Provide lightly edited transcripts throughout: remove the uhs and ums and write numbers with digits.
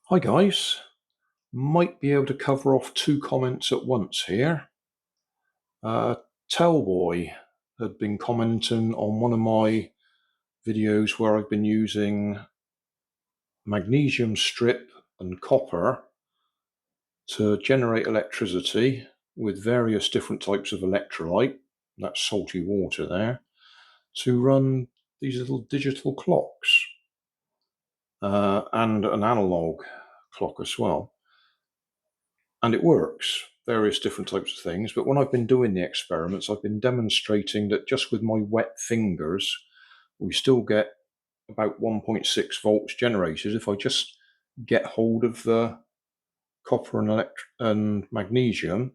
Hi guys, might be able to cover off two comments at once here. Tellboy had been commenting on one of my videos where I've been using magnesium strip and copper to generate electricity with various different types of electrolyte, that's salty water there, to run these little digital clocks and an analog clock as well. And it works, various different types of things. But when I've been doing the experiments, I've been demonstrating that just with my wet fingers, we still get about 1.6 volts generated if I just get hold of the copper and magnesium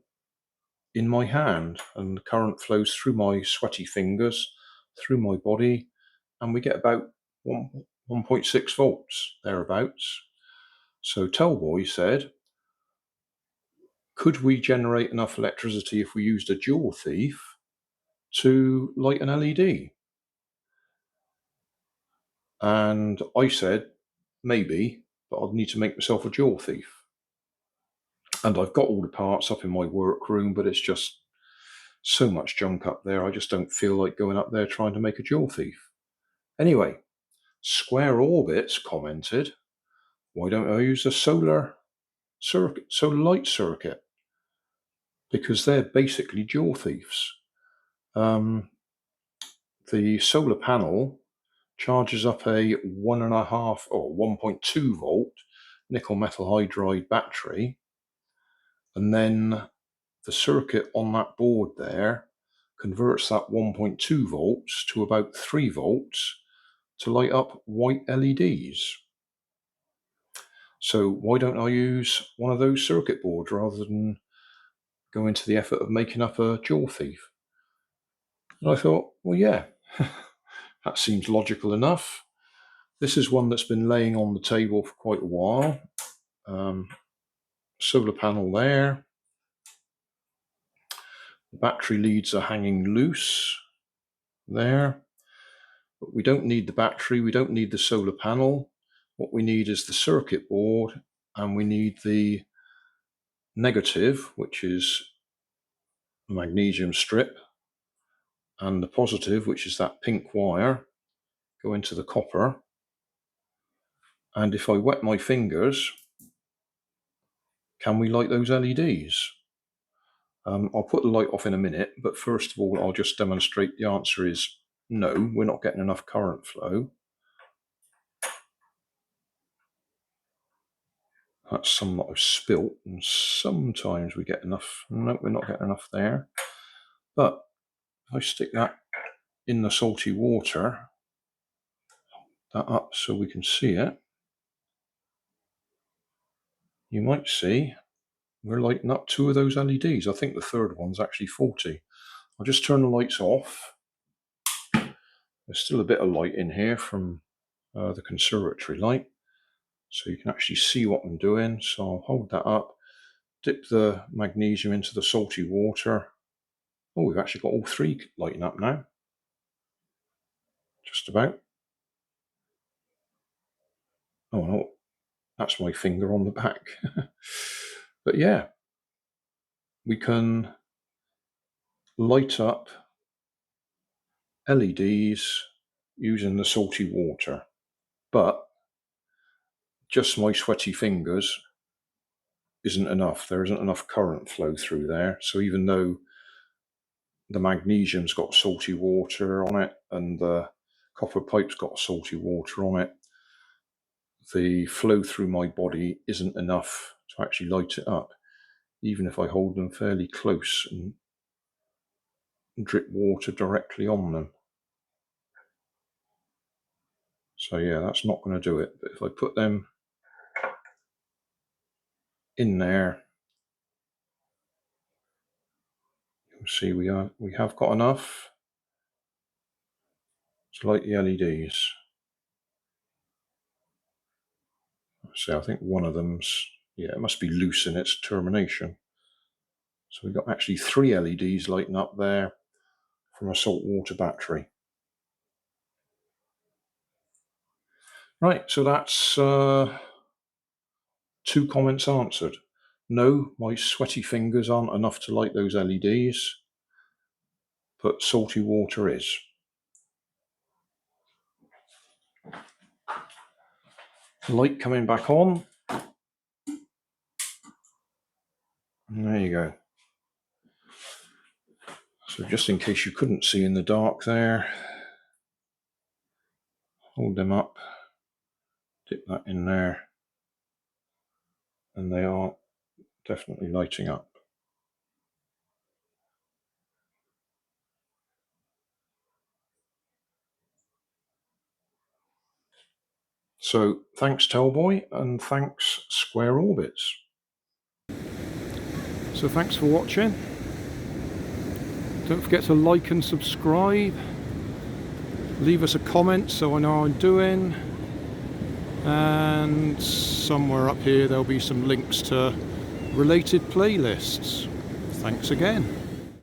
in my hand, and the current flows through my sweaty fingers, through my body, and we get about 1.6 volts, thereabouts. So Tellboy said, could we generate enough electricity if we used a jewel thief to light an LED? And I said, maybe, but I'd need to make myself a jewel thief. And I've got all the parts up in my workroom, but it's just so much junk up there. I just don't feel like going up there trying to make a jewel thief. Anyway, Square Orbits commented, why don't I use a solar light circuit? Because they're basically jewel thieves. The solar panel charges up a 1.5 or 1.2 volt nickel metal hydride battery, and then the circuit on that board there converts that 1.2 volts to about 3 volts to light up white LEDs. So why don't I use one of those circuit boards rather than go into the effort of making up a jewel thief? And I thought, well, yeah, that seems logical enough. This is one that's been laying on the table for quite a while. Solar panel there. The battery leads are hanging loose there. But we don't need the battery, we don't need the solar panel. What we need is the circuit board, and we need the negative, which is the magnesium strip, and the positive, which is that pink wire, go into the copper. And if I wet my fingers, can we light those LEDs? I'll put the light off in a minute, but first of all, I'll just demonstrate the answer is no, we're not getting enough current flow. That's some that I've spilt, and sometimes we get enough. No, we're not getting enough there. But if I stick that in the salty water, that up so we can see it, you might see we're lighting up two of those LEDs. I think the third one's actually faulty. I'll just turn the lights off. There's still a bit of light in here from the conservatory light, so you can actually see what I'm doing. So I'll hold that up, dip the magnesium into the salty water. Oh, we've actually got all three lighting up now. Just about. Oh no, that's my finger on the back. But yeah, we can light up LEDs using the salty water, but just my sweaty fingers isn't enough. There isn't enough current flow through there. So even though the magnesium's got salty water on it and the copper pipe's got salty water on it, the flow through my body isn't enough to actually light it up, even if I hold them fairly close and drip water directly on them. So yeah, that's not going to do it. But if I put them in there, you'll see we have got enough to light the LEDs. So I think one of them's, yeah, it must be loose in its termination. So we've got actually 3 LEDs lighting up there from a saltwater battery. Right, so that's 2 comments answered. No, my sweaty fingers aren't enough to light those LEDs, but salty water is. Light coming back on. And there you go. So just in case you couldn't see in the dark there, hold them up, dip that in there, and they are definitely lighting up. So thanks Tellboy, and thanks Square Orbits. So thanks for watching. Don't forget to like and subscribe. Leave us a comment so I know how I'm doing. And somewhere up here there'll be some links to related playlists. Thanks again.